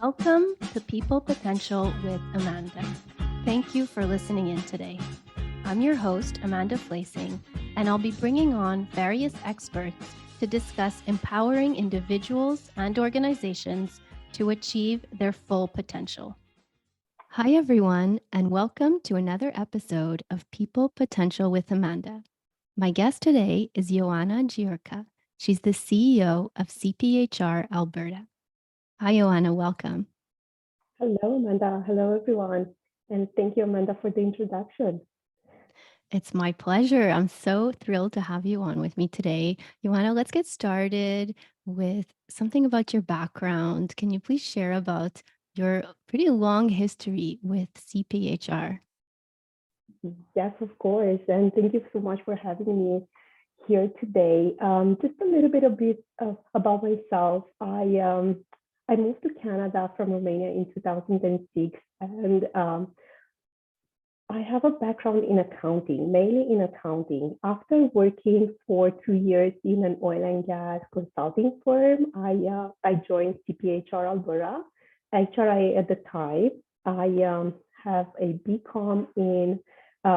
Welcome to People Potential with Amanda. Thank you for listening in today. I'm your host, Amanda Flasing, and I'll be bringing on various experts to discuss empowering individuals and organizations to achieve their full potential. Hi, everyone, and welcome to another episode of People Potential with Amanda. My guest today is Ioana Giurca. She's the CEO of CPHR Alberta. Hi, Ioana, welcome. Hello, Amanda. Hello, everyone. And thank you, Amanda, for the introduction. It's my pleasure. I'm so thrilled to have you on with me today. Ioana, let's get started with something about your background. Can you please share about your pretty long history with CPHR? Yes, of course. And thank you so much for having me here today. Just a little bit about myself. I moved to Canada from Romania in 2006, and I have a background in accounting, mainly in accounting. After working for 2 years in an oil and gas consulting firm, I joined CPHR Alberta. Actually, at the time, I have a BCom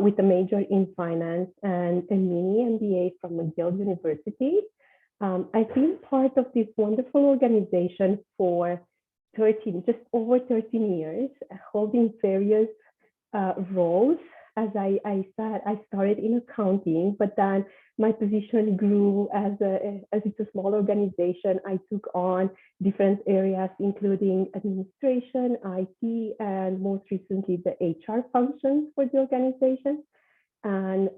with a major in finance and a mini MBA from McGill University. I've been part of this wonderful organization for just over 13 years, holding various roles. As I said, I started in accounting, but then my position grew as it's a small organization. I took on different areas, including administration, IT, and most recently the HR functions for the organization. And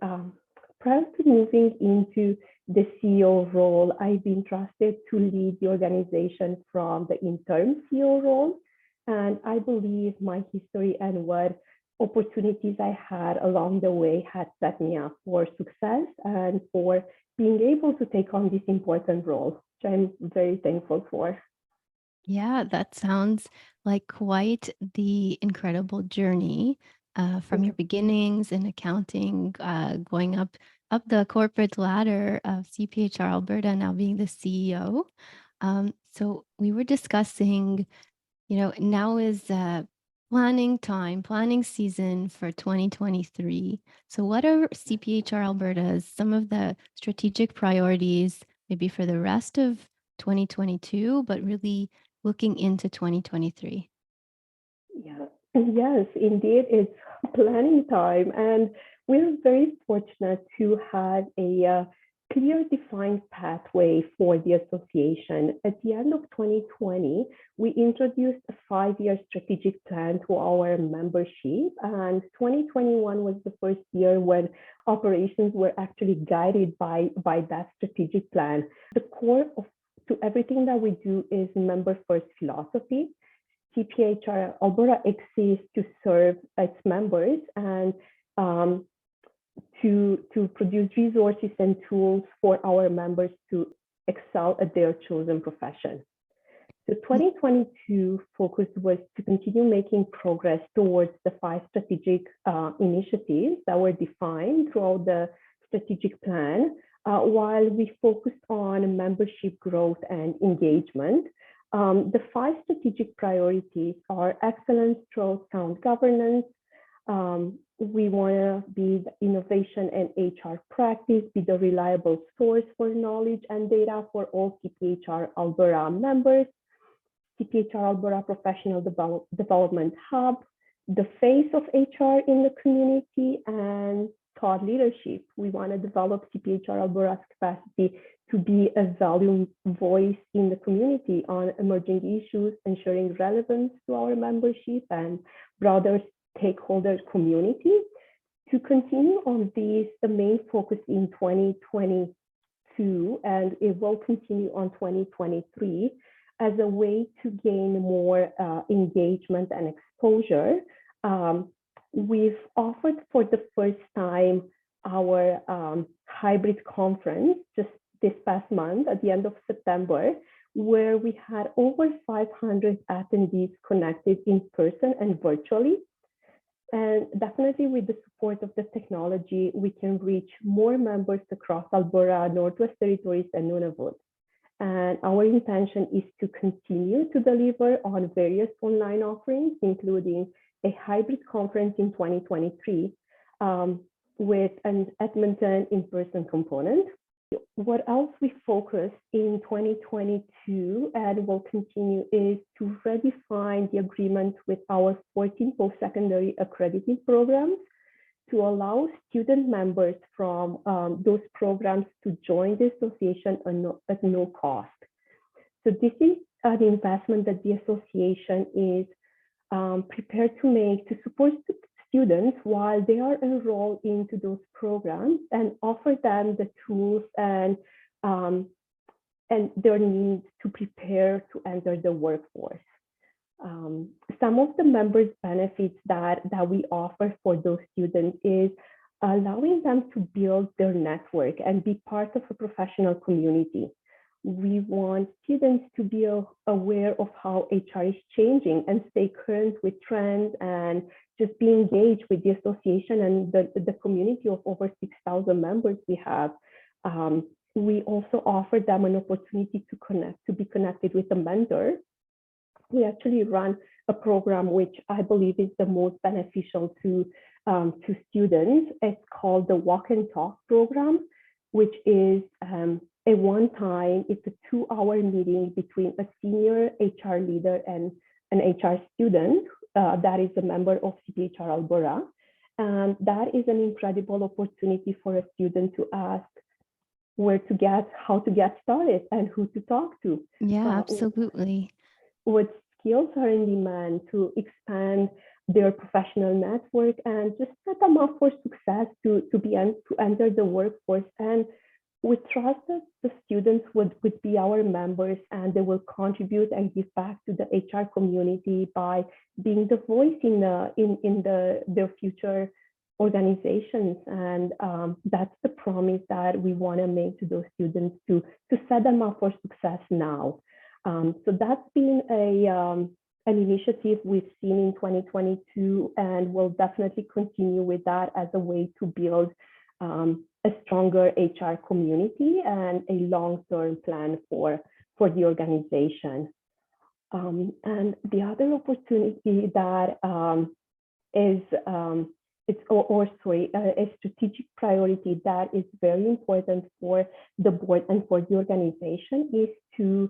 prior to moving into the CEO role, I've been trusted to lead the organization from the interim CEO role. And I believe my history and what opportunities I had along the way had set me up for success and for being able to take on this important role, which I'm very thankful for. Yeah, that sounds like quite the incredible journey from your beginnings in accounting, going up the corporate ladder of CPHR Alberta, now being the CEO. So we were discussing, now is planning season for 2023. So what are CPHR Alberta's some of the strategic priorities, maybe for the rest of 2022, but really looking into 2023? Yeah. Yes, indeed, it's planning time, and we're very fortunate to have a clear, defined pathway for the association. At the end of 2020, we introduced a 5-year strategic plan to our membership, and 2021 was the first year when operations were actually guided by that strategic plan. The core to everything that we do is member first philosophy. CPHR Alberta exists to serve its members and to produce resources and tools for our members to excel at their chosen profession. The 2022 focus was to continue making progress towards the 5 strategic initiatives that were defined throughout the strategic plan, while we focused on membership growth and engagement. The 5 strategic priorities are excellence through sound governance. We want to be the innovation and HR practice, be the reliable source for knowledge and data for all CPHR Alberta members, CPHR Alberta Professional Development Hub, the face of HR in the community, and thought leadership. We want to develop CPHR Alberta's capacity to be a value voice in the community on emerging issues, ensuring relevance to our membership and broader stakeholder community. To continue on this, the main focus in 2022, and it will continue on 2023, as a way to gain more engagement and exposure. We've offered for the first time our hybrid conference just this past month at the end of September, where we had over 500 attendees connected in person and virtually. And definitely with the support of the technology, we can reach more members across Alberta, Northwest Territories, and Nunavut. And our intention is to continue to deliver on various online offerings, including a hybrid conference in 2023 with an Edmonton in-person component. What else we focused in 2022 and will continue is to redefine the agreement with our 14 post-secondary accredited programs to allow student members from those programs to join the association at no cost. So this is an investment that the association is prepared to make to support students while they are enrolled into those programs and offer them the tools and their needs to prepare to enter the workforce. Some of the members' benefits that we offer for those students is allowing them to build their network and be part of a professional community. We want students to be aware of how HR is changing and stay current with trends and just be engaged with the association and the community of over 6,000 members we have. We also offer them an opportunity to be connected with a mentor. We actually run a program which I believe is the most beneficial to students. It's called the Walk and Talk program, which is a one-time, it's a 2-hour meeting between a senior HR leader and an HR student that is a member of CPHR Alberta. And that is an incredible opportunity for a student to ask how to get started and who to talk to. Yeah, absolutely. What skills are in demand to expand their professional network and just set them up for success to enter the workforce. And we trust that the students would be our members and they will contribute and give back to the HR community by being the voice in their future organizations. And that's the promise that we want to make to those students to set them up for success now. So that's been an initiative we've seen in 2022, and we'll definitely continue with that as a way to build a stronger HR community and a long-term plan for the organization. And the other opportunity that is a strategic priority that is very important for the board and for the organization is to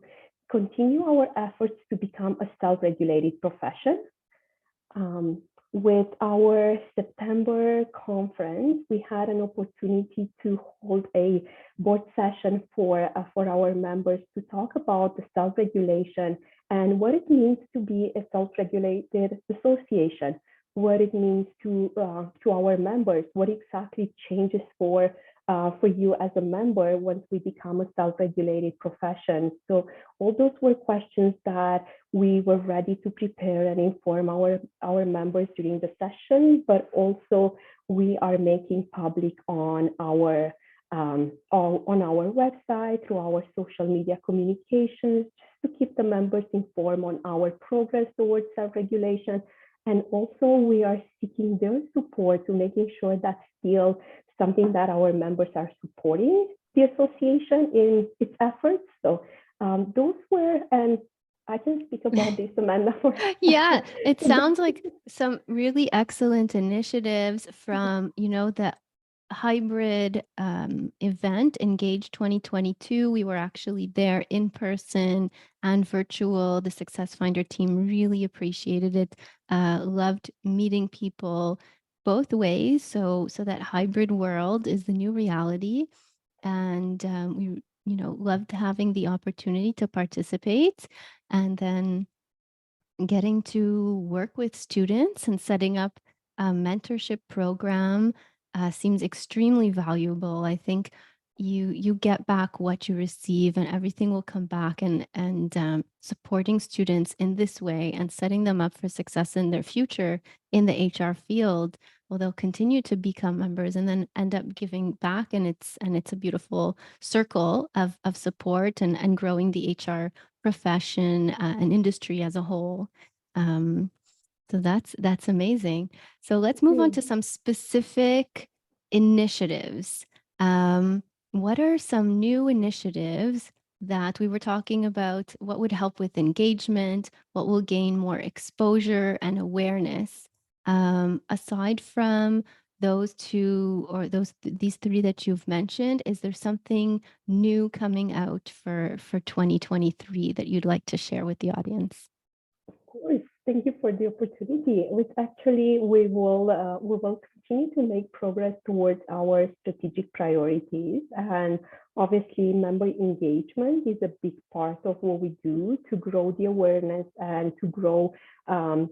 continue our efforts to become a self-regulated profession. With our September conference, we had an opportunity to hold a board session for our members to talk about the self-regulation and what it means to be a self-regulated association, what it means to our members, what exactly changes for you as a member once we become a self-regulated profession. So all those were questions that we were ready to prepare and inform our members during the session, but also we are making public on our website, through our social media communications, just to keep the members informed on our progress towards self-regulation. And also we are seeking their support to making sure that's still something that our members are supporting the association in its efforts. So those were, and I can speak about this, Amanda. Yeah, it sounds like some really excellent initiatives from, the hybrid event, Engage 2022. We were actually there in person and virtual. The Success Finder team really appreciated it, loved meeting people both ways. So that hybrid world is the new reality. And we, loved having the opportunity to participate and then getting to work with students and setting up a mentorship program seems extremely valuable. I think you get back what you receive, and everything will come back. And supporting students in this way and setting them up for success in their future in the HR field, well, they'll continue to become members and then end up giving back. And it's a beautiful circle of support and growing the HR profession and industry as a whole. So that's amazing. So let's move on to some specific initiatives. What are some new initiatives that we were talking about what would help with engagement, what will gain more exposure and awareness. Aside from those two or these three that you've mentioned, is there something new coming out for 2023 that you'd like to share with the audience? Of course, thank you for the opportunity. Which actually we will continue to make progress towards our strategic priorities, and obviously member engagement is a big part of what we do to grow the awareness and to grow um,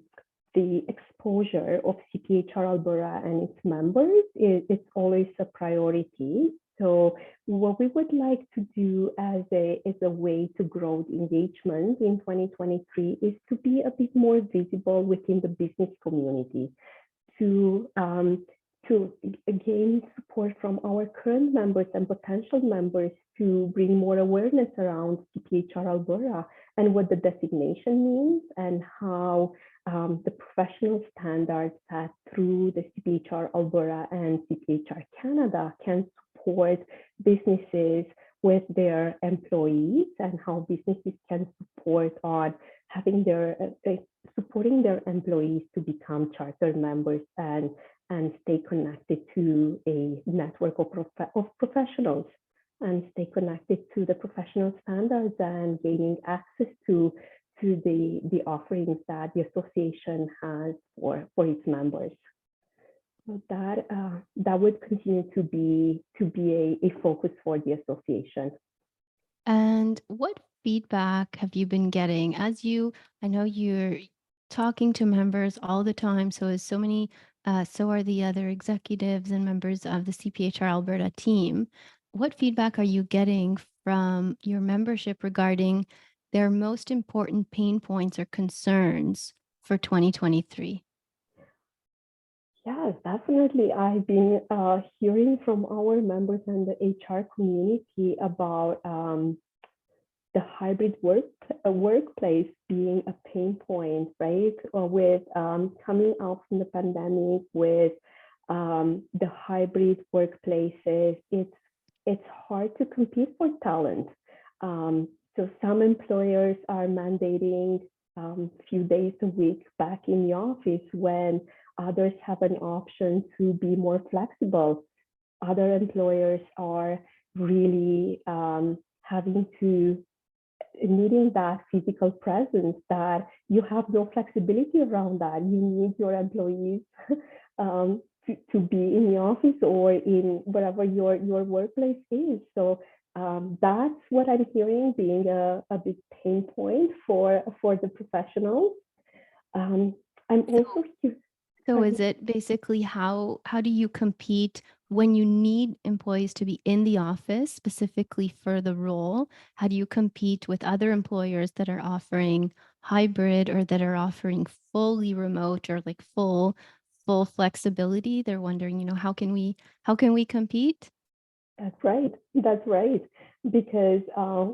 the exposure of CPHR Alberta and its members. It's always a priority. So what we would like to do as a way to grow the engagement in 2023 is to be a bit more visible within the business community, to to gain support from our current members and potential members to bring more awareness around CPHR Alberta and what the designation means and how the professional standards set through the CPHR Alberta and CPHR Canada can support businesses with their employees, and how businesses can support on having their supporting their employees to become charter members and stay connected to a network of professionals and stay connected to the professional standards and gaining access to the offerings that the association has for its members. So that would continue to be a focus for the association. And what feedback have you been getting as I know you're talking to members all the time, so is so many, so are the other executives and members of the CPHR Alberta team. What feedback are you getting from your membership regarding their most important pain points or concerns for 2023? Yes, definitely. I've been hearing from our members and the HR community about the hybrid workplace being a pain point, right? Or with coming out from the pandemic with the hybrid workplaces, it's hard to compete for talent. So some employers are mandating few days a week back in the office when others have an option to be more flexible. Other employers are really having to needing that physical presence, that you have no flexibility around that. You need your employees to be in the office or in whatever your workplace is. So that's what I'm hearing being a big pain point for the professionals. I'm also So sorry. is it basically how do you compete when you need employees to be in the office specifically for the role? How do you compete with other employers that are offering hybrid or that are offering fully remote or like full flexibility? They're wondering, how can we compete? That's right. That's right. Because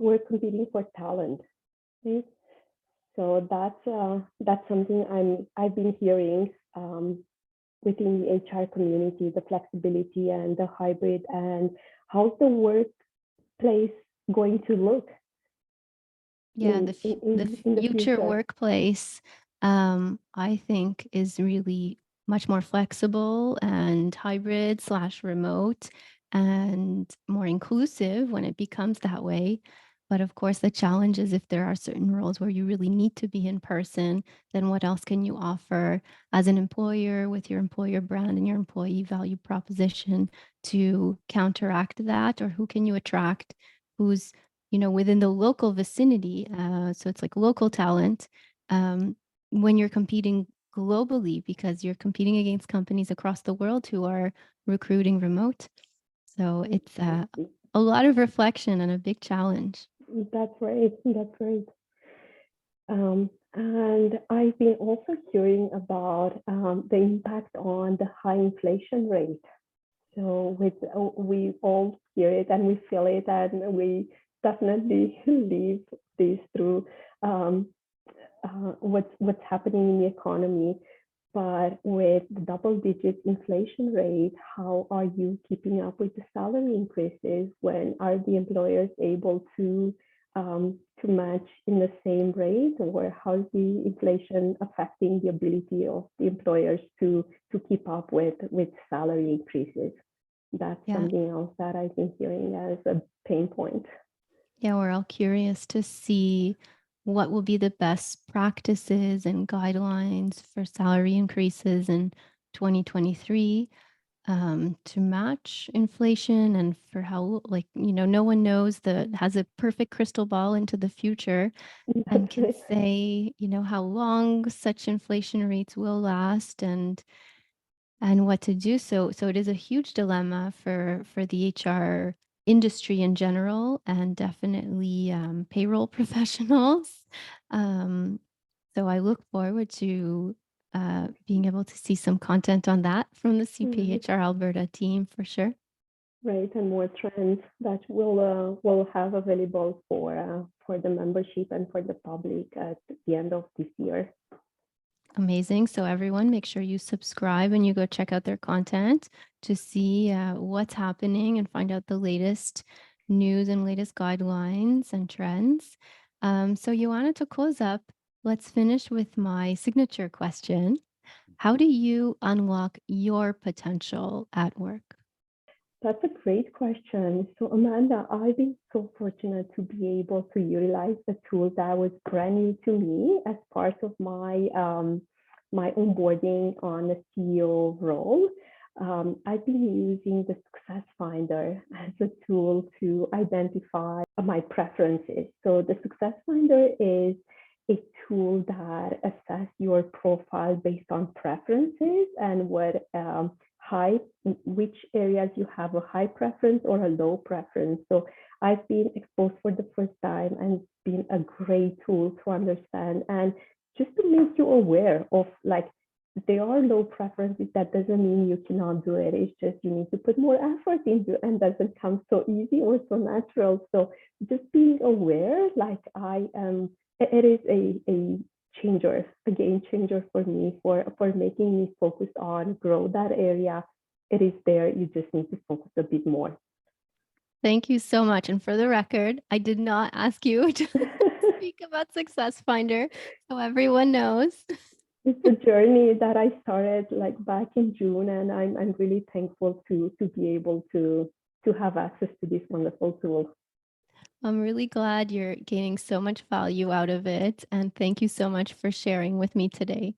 we're competing for talent. Right? So that's something I've been hearing within the HR community, the flexibility and the hybrid, and how's the workplace going to look Yeah, the in the future future. workplace, I think is really much more flexible and hybrid slash remote and more inclusive when it becomes that way. But of course, the challenge is if there are certain roles where you really need to be in person, then what else can you offer as an employer with your employer brand and your employee value proposition to counteract that? Or who can you attract who's within the local vicinity. So it's like local talent um, when you're competing globally because you're competing against companies across the world who are recruiting remote. So it's a lot of reflection and a big challenge. That's right. That's right. And I've been also hearing about the impact on the high inflation rate. So we all hear it and we feel it, and we definitely live this through um, what's happening in the economy. But with the double-digit inflation rate, how are you keeping up with the salary increases? When are the employers able to to match in the same rate, or how is the inflation affecting the ability of the employers to keep up with salary increases? That's Yeah. something else that I've been hearing as a pain point. Yeah, we're all curious to see what will be the best practices and guidelines for salary increases in 2023 to match inflation, and for how, like, no one has a perfect crystal ball into the future and That's can right. say, how long such inflation rates will last and what to do. So it is a huge dilemma for the HR industry in general, and definitely payroll professionals. Um, so I look forward to being able to see some content on that from the Right. CPHR Alberta team for sure. Right, and more trends that we'll have available for the membership and for the public at the end of this year. Amazing. So everyone, make sure you subscribe and you go check out their content to see what's happening and find out the latest news and latest guidelines and trends. So Ioana, to close up, let's finish with my signature question. How do you unlock your potential at work? That's a great question. So, Amanda, I've been so fortunate to be able to utilize the tool that was brand new to me as part of my onboarding on the CEO role. I've been using the Success Finder as a tool to identify my preferences. So, the Success Finder is a tool that assesses your profile based on preferences and what high, which areas you have a high preference or a low preference. So I've been exposed for the first time, and it's been a great tool to understand and just to make you aware of, like, there are low preferences. That doesn't mean you cannot do it. It's just you need to put more effort into it, and doesn't come so easy or so natural. So just being aware, like I am, it is a changer, a game changer for me, for making me focus on grow that area. It is there. You just need to focus a bit more. Thank you so much. And for the record, I did not ask you to speak about Success Finder, so everyone knows. It's a journey that I started like back in June, and I'm really thankful to be able to have access to this wonderful tool. I'm really glad you're gaining so much value out of it. And thank you so much for sharing with me today.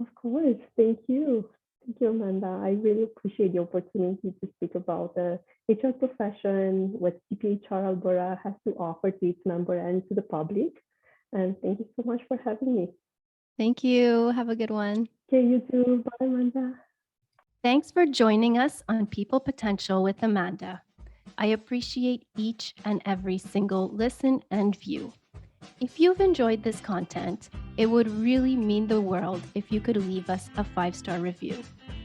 Of course, thank you. Thank you, Amanda. I really appreciate the opportunity to speak about the HR profession, what CPHR Alberta has to offer to its member and to the public. And thank you so much for having me. Thank you. Have a good one. Okay, you too. Bye, Amanda. Thanks for joining us on People Potential with Amanda. I appreciate each and every single listen and view. If you've enjoyed this content, it would really mean the world if you could leave us a 5-star review.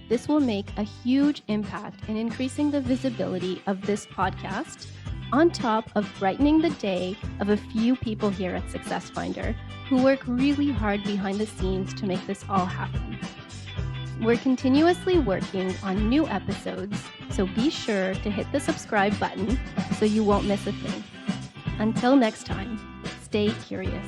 This will make a huge impact in increasing the visibility of this podcast, on top of brightening the day of a few people here at Success Finder who work really hard behind the scenes to make this all happen. We're continuously working on new episodes, so be sure to hit the subscribe button so you won't miss a thing. Until next time, stay curious.